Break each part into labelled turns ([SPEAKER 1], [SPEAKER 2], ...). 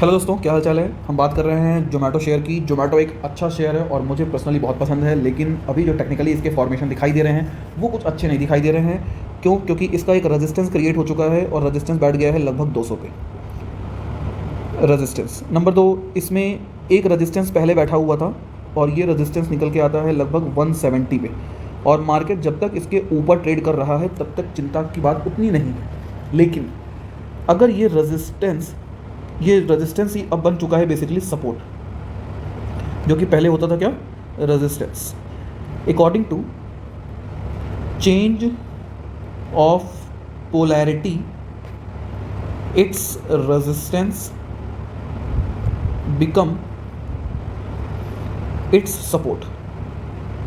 [SPEAKER 1] Hello दोस्तों, क्या हाल चाल है। हम बात कर रहे हैं जोमेटो शेयर की। जोमेटो एक अच्छा शेयर है और मुझे पर्सनली बहुत पसंद है, लेकिन अभी जो टेक्निकली इसके फॉर्मेशन दिखाई दे रहे हैं वो कुछ अच्छे नहीं दिखाई दे रहे हैं। क्यों? क्योंकि इसका एक रेजिस्टेंस क्रिएट हो चुका है और रेजिस्टेंस बैठ गया है लगभग 200 पे। रेजिस्टेंस नंबर 2, इसमें एक रेजिस्टेंस पहले बैठा हुआ था और ये रेजिस्टेंस निकल के आता है लगभग 170 पे। और मार्केट जब तक इसके ऊपर ट्रेड कर रहा है तब तक चिंता की बात उतनी नहीं है, लेकिन अगर ये रेजिस्टेंस ही अब बन चुका है बेसिकली सपोर्ट, जो कि पहले होता था क्या, resistance. According to change of polarity its resistance become its support.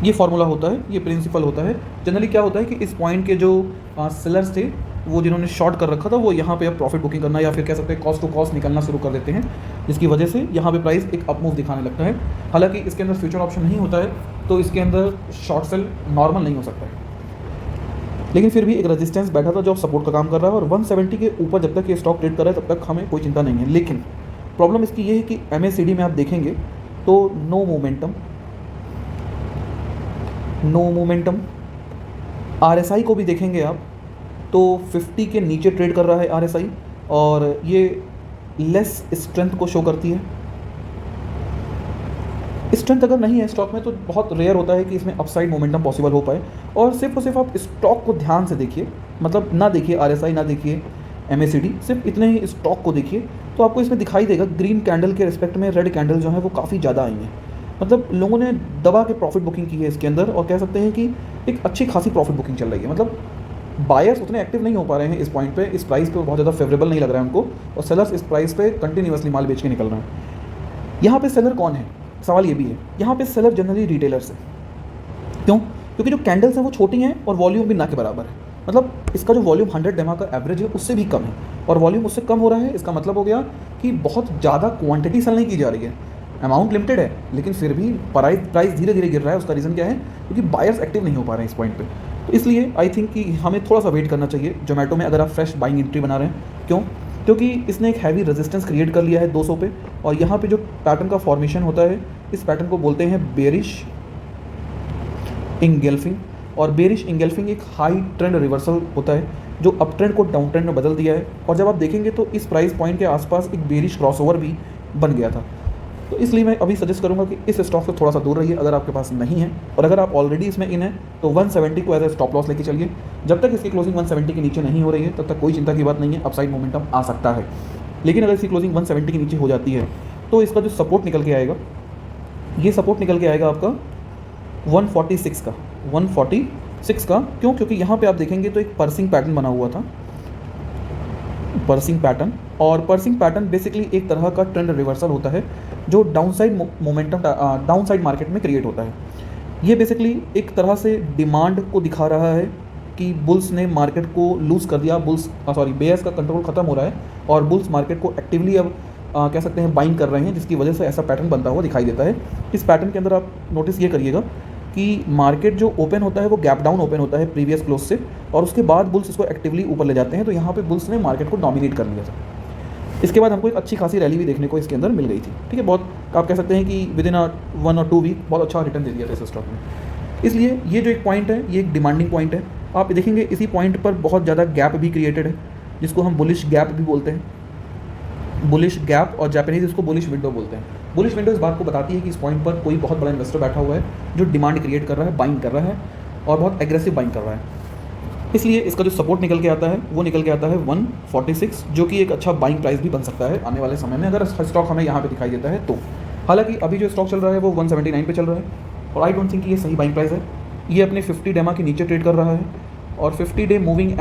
[SPEAKER 1] ये फॉर्मूला होता है, ये प्रिंसिपल होता है। जनरली क्या होता है कि इस पॉइंट के जो सेलर्स थे, वो जिन्होंने शॉर्ट कर रखा था, वो यहाँ पे अब प्रॉफिट बुकिंग करना या फिर कह सकते हैं कॉस्ट टू कॉस्ट निकलना शुरू कर देते हैं, जिसकी वजह से यहाँ पे प्राइस एक अप मूव दिखाने लगता है। हालांकि इसके अंदर फ्यूचर ऑप्शन नहीं होता है, तो इसके अंदर शॉर्ट सेल नॉर्मल नहीं हो सकता है, लेकिन फिर भी एक रेजिस्टेंस बैठा था जो अब सपोर्ट का काम कर रहा है। और 170 के ऊपर जब तक ये स्टॉक ट्रेड कर रहा है तब तक हमें कोई चिंता नहीं है। लेकिन प्रॉब्लम इसकी ये है कि MACD में आप देखेंगे तो नो मोमेंटम। RSI को भी देखेंगे आप तो 50 के नीचे ट्रेड कर रहा है RSI, और ये लेस स्ट्रेंथ को शो करती है। स्ट्रेंथ अगर नहीं है स्टॉक में तो बहुत रेयर होता है कि इसमें अपसाइड मोमेंटम पॉसिबल हो पाए। और सिर्फ आप स्टॉक को ध्यान से देखिए, मतलब ना देखिए RSI, ना देखिए MACD, सिर्फ इतने ही स्टॉक को देखिए तो आपको इसमें दिखाई देगा ग्रीन कैंडल के रिस्पेक्ट में रेड कैंडल जो है वो काफ़ी ज़्यादा आई हैं। मतलब लोगों ने दबा के प्रॉफिट बुकिंग की है इसके अंदर, और कह सकते हैं कि एक अच्छी खासी प्रॉफिट बुकिंग चल रही है। मतलब बायर्स उतने एक्टिव नहीं हो पा रहे हैं इस पॉइंट पे, इस प्राइस पे बहुत ज़्यादा फेवरेबल नहीं लग रहा है उनको, और सेलर्स इस प्राइस पे कंटिन्यूसली माल बेच के निकल रहे हैं। यहाँ पे सेलर कौन है, सवाल ये भी है। यहाँ पे सेलर जनरली रिटेलर्स है। क्यों? क्योंकि जो कैंडल्स हैं वो छोटी हैं और वॉल्यूम भी ना के बराबर है। मतलब इसका जो वॉल्यूम 100 डेमा का एवरेज है उससे भी कम है, और वॉल्यूम उससे कम हो रहा है। इसका मतलब हो गया कि बहुत ज़्यादा क्वांटिटी सेल नहीं की जा रही है, अमाउंट लिमिटेड है, लेकिन फिर भी प्राइस धीरे धीरे गिर रहा है। उसका रीज़न क्या है? क्योंकि बायर्स एक्टिव नहीं हो पा रहे हैं इस पॉइंट पे। तो इसलिए आई थिंक कि हमें थोड़ा सा वेट करना चाहिए जोमेटो में, अगर आप फ्रेश बाइंग एंट्री बना रहे हैं। क्यों? क्योंकि इसने एक हैवी रेजिस्टेंस क्रिएट कर लिया है 200 पे, और यहाँ पे जो पैटर्न का फॉर्मेशन होता है इस पैटर्न को बोलते हैं बेरिश इंगल्फिंग। और बेरिश इंगल्फिंग एक हाई ट्रेंड रिवर्सल होता है जो अप ट्रेंड को डाउन ट्रेंड में बदल दिया है। और जब आप देखेंगे तो इस प्राइस पॉइंट के आसपास एक बेरिश क्रॉसओवर भी बन गया था। तो इसलिए मैं अभी सजेस्ट करूंगा कि इस स्टॉक से थोड़ा सा दूर रहिए अगर आपके पास नहीं है, और अगर आप ऑलरेडी इसमें इन है तो 170 को एज ए स्टॉप लॉस लेके चलिए। जब तक इसकी क्लोजिंग 170 के नीचे नहीं हो रही है तब तक कोई चिंता की बात नहीं है, अपसाइड मोमेंटम आ सकता है। लेकिन अगर इसकी क्लोजिंग 170 के नीचे हो जाती है तो इसका जो सपोर्ट निकल के आएगा, ये सपोर्ट निकल के आएगा आपका 146 का। क्यों? क्योंकि यहाँ पे आप देखेंगे तो एक पर्सिंग पैटर्न बना हुआ था, पर्सिंग पैटर्न। और पर्सिंग पैटर्न बेसिकली एक तरह का ट्रेंड रिवर्सल होता है जो डाउनसाइड मोमेंटम डाउनसाइड मार्केट में क्रिएट होता है। ये बेसिकली एक तरह से डिमांड को दिखा रहा है कि बुल्स ने मार्केट को लूज़ कर दिया, बेयर्स का कंट्रोल खत्म हो रहा है और बुल्स मार्केट को एक्टिवली अब कह सकते हैं बाइंग कर रहे हैं, जिसकी वजह से ऐसा पैटर्न बनता हुआ दिखाई देता है। इस पैटर्न के अंदर आप नोटिस ये करिएगा कि मार्केट जो ओपन होता है वो गैप डाउन ओपन होता है प्रीवियस क्लोज से, और उसके बाद बुल्स इसको एक्टिवली ऊपर ले जाते हैं। तो यहाँ पे बुल्स ने मार्केट को डोमिनेट कर लिया था। इसके बाद हमको एक अच्छी खासी रैली भी देखने को इसके अंदर मिल गई थी। ठीक है, बहुत आप कह सकते हैं कि विद इन 1 और 2 वीक बहुत अच्छा रिटर्न दे दिया था इस स्टॉक में। इसलिए ये जो एक पॉइंट है ये एक डिमांडिंग पॉइंट है। आप देखेंगे इसी पॉइंट पर बहुत ज़्यादा गैप भी क्रिएटेड है, जिसको हम बुलिश गैप भी बोलते हैं। बुलिश गैप और जापानीज इसको बुलिश विंडो बोलते हैं। बुलिश विंडो इस बात को बताती है कि इस पॉइंट पर कोई बहुत बड़ा इन्वेस्टर बैठा हुआ है जो डिमांड क्रिएट कर रहा है, बाइंग कर रहा है, और बहुत एग्रेसिव बाइंग कर रहा है। इसलिए इसका जो सपोर्ट निकल के आता है वो निकल के आता है 146, जो कि एक अच्छा बाइंग प्राइस भी बन सकता है आने वाले समय में अगर स्टॉक हमें यहाँ पे दिखाई देता है तो। हालांकि अभी जो स्टॉक चल रहा है वो 179 पे चल रहा है, और आई डोंट थिंक कि ये सही बाइंग प्राइस है। ये अपने 50 डेमा के नीचे ट्रेड कर रहा है, और 50 डे मूविंग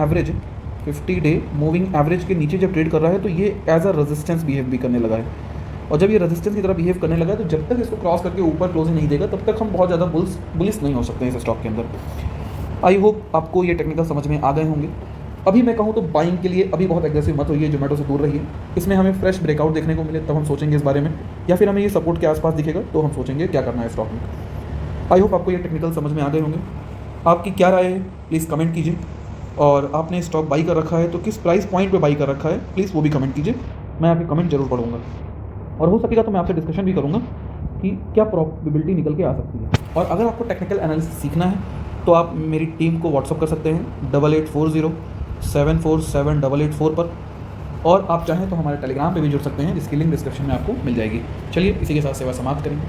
[SPEAKER 1] एवरेज के नीचे जब ट्रेड कर रहा है तो ये एज अ रेजिस्टेंस बिहेव भी करने लगा है। और जब ये रेजिस्टेंस की तरह बिहेव करने लगा है तो जब तक इसको क्रॉस करके ऊपर क्लोजिंग नहीं देगा तब तक हम बहुत ज़्यादा बुलिश नहीं हो सकते हैं इस स्टॉक के अंदर। आई होप आपको ये टेक्निकल समझ में आ गए होंगे। अभी मैं कहूँ तो बाइंग के लिए अभी बहुत एग्रेसिव मत होइए, जोमेटो से दूर रहिए। इसमें हमें फ्रेश ब्रेकआउट देखने को मिले तब हम सोचेंगे इस बारे में, या फिर हमें ये सपोर्ट के आसपास दिखेगा तो हम सोचेंगे क्या करना है स्टॉक में। आई होप आपको ये टेक्निकल समझ में आ गए होंगे। आपकी क्या राय है प्लीज़ कमेंट कीजिए, और आपने स्टॉक बाई कर रखा है तो किस प्राइस पॉइंट पे बाई कर रखा है प्लीज़ वो भी कमेंट कीजिए, मैं आपके कमेंट जरूर पढ़ूंगा। और हो सकेगा तो मैं आपसे डिस्कशन भी करूँगा कि क्या प्रोबेबिलिटी निकल के आ सकती है। और अगर आपको टेक्निकल एनालिसिस सीखना है तो आप मेरी टीम को व्हाट्सअप कर सकते हैं 8840747884 पर, और आप चाहें तो हमारे टेलीग्राम पे भी जुड़ सकते हैं, जिसकी लिंक डिस्क्रिप्शन में आपको मिल जाएगी। चलिए इसी के साथ सेवा समाप्त करें।